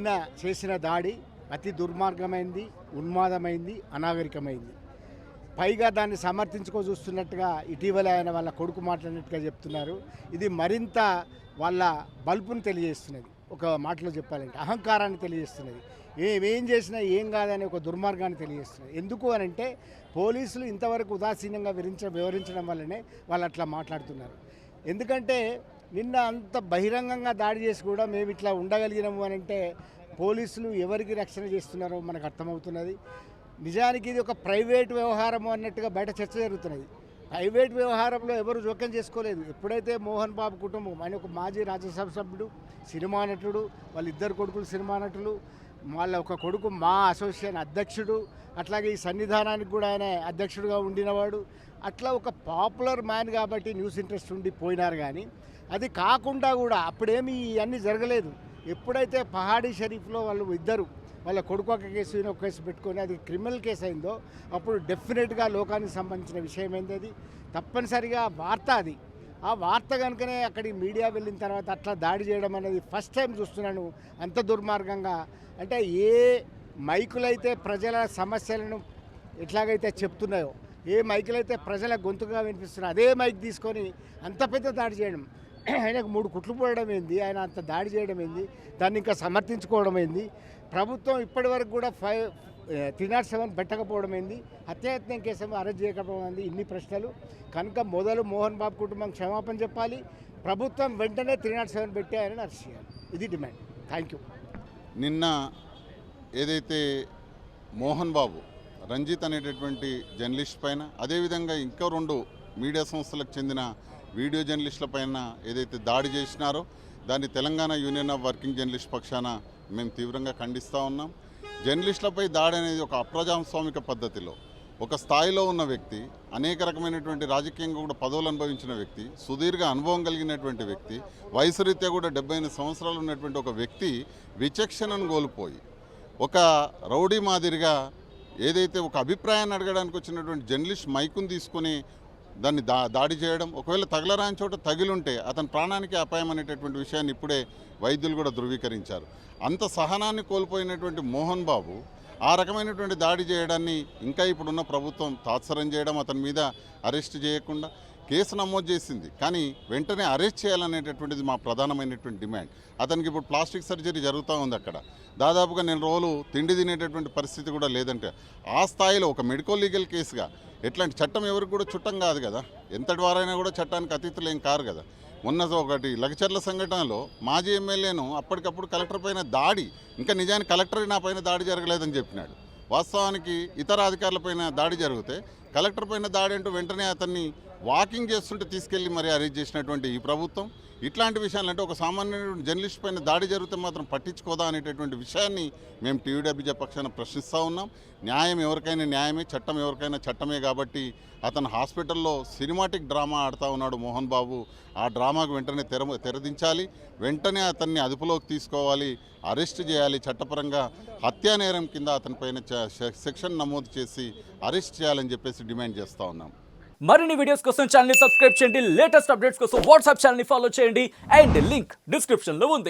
నిన్న చేసిన దాడి అతి దుర్మార్గమైంది, ఉన్మాదమైంది, అనాగరికమైంది. పైగా దాన్ని చూస్తున్నట్టుగా ఇటీవల ఆయన వాళ్ళ కొడుకు మాట్లాడినట్టుగా చెప్తున్నారు. ఇది మరింత వాళ్ళ బల్బును తెలియజేస్తున్నది. ఒక మాటలో చెప్పాలంటే అహంకారాన్ని తెలియజేస్తున్నది. ఏం చేసినా ఏం కాదని ఒక దుర్మార్గాన్ని తెలియజేస్తున్నది. ఎందుకు అనంటే పోలీసులు ఇంతవరకు ఉదాసీనంగా వివరించడం వల్లనే వాళ్ళు అట్లా మాట్లాడుతున్నారు. ఎందుకంటే నిన్న అంత బహిరంగంగా దాడి చేసి కూడా మేము ఇట్లా ఉండగలిగినాము అనంటే పోలీసులు ఎవరికి రక్షణ చేస్తున్నారో మనకు అర్థమవుతున్నది. నిజానికి ఇది ఒక ప్రైవేట్ వ్యవహారం అన్నట్టుగా బయట చర్చ జరుగుతున్నది. ప్రైవేట్ వ్యవహారంలో ఎవరు జోక్యం చేసుకోలేదు. ఎప్పుడైతే మోహన్ బాబు కుటుంబం, ఆయన ఒక మాజీ రాజ్యసభ సభ్యుడు, సినిమా నటుడు, వాళ్ళిద్దరు కొడుకులు సినిమా నటులు, వాళ్ళ ఒక కొడుకు మా అసోసియేషన్ అధ్యక్షుడు, అట్లాగే ఈ సన్నిధానానికి కూడా ఆయన అధ్యక్షుడిగా ఉండినవాడు. అట్లా ఒక పాపులర్ మ్యాన్ కాబట్టి న్యూస్ ఇంట్రెస్ట్ ఉండి పోయినారు. కానీ అది కాకుండా కూడా అప్పుడేమీ ఇవన్నీ జరగలేదు. ఎప్పుడైతే పహాడీ షరీఫ్లో వాళ్ళు ఇద్దరు వాళ్ళ కొడుకు ఒక కేసు ఈయన ఒక కేసు పెట్టుకొని అది క్రిమినల్ కేసు అయిందో అప్పుడు డెఫినెట్గా లోకానికి సంబంధించిన విషయం ఏంది, అది తప్పనిసరిగా వార్త. అది ఆ వార్త కనుకనే అక్కడికి మీడియా వెళ్ళిన తర్వాత అట్లా దాడి చేయడం అనేది ఫస్ట్ టైం చూస్తున్నాను. అంత దుర్మార్గంగా అంటే ఏ మైకులైతే ప్రజల సమస్యలను ఎట్లాగైతే చెప్తున్నాయో, ఏ మైకులైతే ప్రజల గొంతుగా వినిపిస్తున్నాయో అదే మైక్ తీసుకొని అంత పెద్ద దాడి చేయడం, ఆయనకు 3 కుట్లు పోవడం ఏంది, ఆయన అంత దాడి చేయడం ఏంది, దాన్ని ఇంకా సమర్థించుకోవడం ఏంది, ప్రభుత్వం ఇప్పటి వరకు కూడా 307 పెట్టకపోవడం ఏంది, హత్యాయత్నం కేసు అరెస్ట్ చేయకపోవడం ఏంది, ఇన్ని ప్రశ్నలు. కనుక మొదలు మోహన్ బాబు కుటుంబం క్షమాపణ చెప్పాలి, ప్రభుత్వం వెంటనే 307 పెట్టి ఆయనను అరెస్ట్ చేయాలి. ఇది డిమాండ్. Thank you. నిన్న ఏదైతే మోహన్ బాబు రంజిత్ అనేటటువంటి జర్నలిస్ట్ పైన, అదేవిధంగా ఇంకా 2 మీడియా సంస్థలకు చెందిన వీడియో జర్నలిస్టుల పైన ఏదైతే దాడి చేసినారో దాన్ని Telangana union of working journalist పక్షాన మేము తీవ్రంగా ఖండిస్తూ ఉన్నాం. జర్నలిస్టులపై దాడి అనేది ఒక అప్రజాస్వామిక పద్ధతిలో ఒక స్థాయిలో ఉన్న వ్యక్తి, అనేక రకమైనటువంటి రాజకీయంగా కూడా పదవులు అనుభవించిన వ్యక్తి, సుదీర్ఘ అనుభవం కలిగినటువంటి వ్యక్తి, వయసు రీత్యా కూడా 78 సంవత్సరాలు ఉన్నటువంటి ఒక వ్యక్తి విచక్షణను కోల్పోయి ఒక రౌడీ మాదిరిగా ఏదైతే ఒక అభిప్రాయాన్ని అడగడానికి వచ్చినటువంటి జర్నలిస్ట్ మైకును తీసుకొని దాన్ని దాడి చేయడం, ఒకవేళ తగలరాని చోట తగిలుంటే అతని ప్రాణానికి అపాయం అనేటటువంటి విషయాన్ని ఇప్పుడే వైద్యులు కూడా ధృవీకరించారు. అంత సహనాన్ని కోల్పోయినటువంటి మోహన్ బాబు ఆ రకమైనటువంటి దాడి చేయడాన్ని ఇంకా ఇప్పుడున్న ప్రభుత్వం తాత్సరం చేయడం, అతని మీద అరెస్ట్ చేయకుండా కేసు నమోదు చేసింది. కానీ వెంటనే అరెస్ట్ చేయాలనేటటువంటిది మా ప్రధానమైనటువంటి డిమాండ్. అతనికి ఇప్పుడు ప్లాస్టిక్ సర్జరీ జరుగుతూ ఉంది. అక్కడ దాదాపుగా 4 రోజులు తిండి తినేటటువంటి పరిస్థితి కూడా లేదంటే ఆ స్థాయిలో ఒక మెడికల్ లీగల్ కేసుగా ఎట్లాంటి చట్టం ఎవరికి కూడా చుట్టం కాదు కదా, ఎంతటి వారైనా కూడా చట్టానికి అతీతులు ఏం కారు కదా. మొన్న ఒకటి లగచర్ల సంఘటనలో మాజీ ఎమ్మెల్యేను అప్పటికప్పుడు కలెక్టర్ పైన దాడి, ఇంకా నిజానికి కలెక్టర్ నా పైన దాడి జరగలేదని చెప్పినాడు. వాస్తవానికి ఇతర అధికారులపైన దాడి జరిగితే కలెక్టర్ పైన దాడి అంటూ వెంటనే అతన్ని వాకింగ్ చేస్తుంటే తీసుకెళ్లి మరి అరెస్ట్ చేసినటువంటి ఈ ప్రభుత్వం ఇట్లాంటి విషయాలంటే ఒక సామాన్య జర్నలిస్ట్ పైన దాడి జరిగితే మాత్రం పట్టించుకోదా అనేటటువంటి విషయాన్ని మేము టీయూడబ్ల్యూజే పక్షాన ప్రశ్నిస్తూ ఉన్నాం. న్యాయం ఎవరికైనా న్యాయమే, చట్టం ఎవరికైనా చట్టమే. కాబట్టి అతను హాస్పిటల్లో సినిమాటిక్ డ్రామా ఆడుతూ ఉన్నాడు మోహన్ బాబు. ఆ డ్రామాకు వెంటనే తెరదించాలి, వెంటనే అతన్ని అదుపులోకి తీసుకోవాలి, అరెస్ట్ చేయాలి. చట్టపరంగా హత్యా నేరం కింద అతనిపైన సెక్షన్ నమోదు చేసి అరెస్ట్ చేయాలని చెప్పేసి డిమాండ్ చేస్తూ ఉన్నాం. మరిన్ని వీడియోస్ కోసం ఛానల్ ని సబ్స్క్రైబ్ చేయండి, లేటెస్ట్ అప్డేట్స్ కోసం వాట్సాప్ ఛానల్ ని ఫాలో చేయండి అండ్ లింక్ డిస్క్రిప్షన్ లో ఉంది.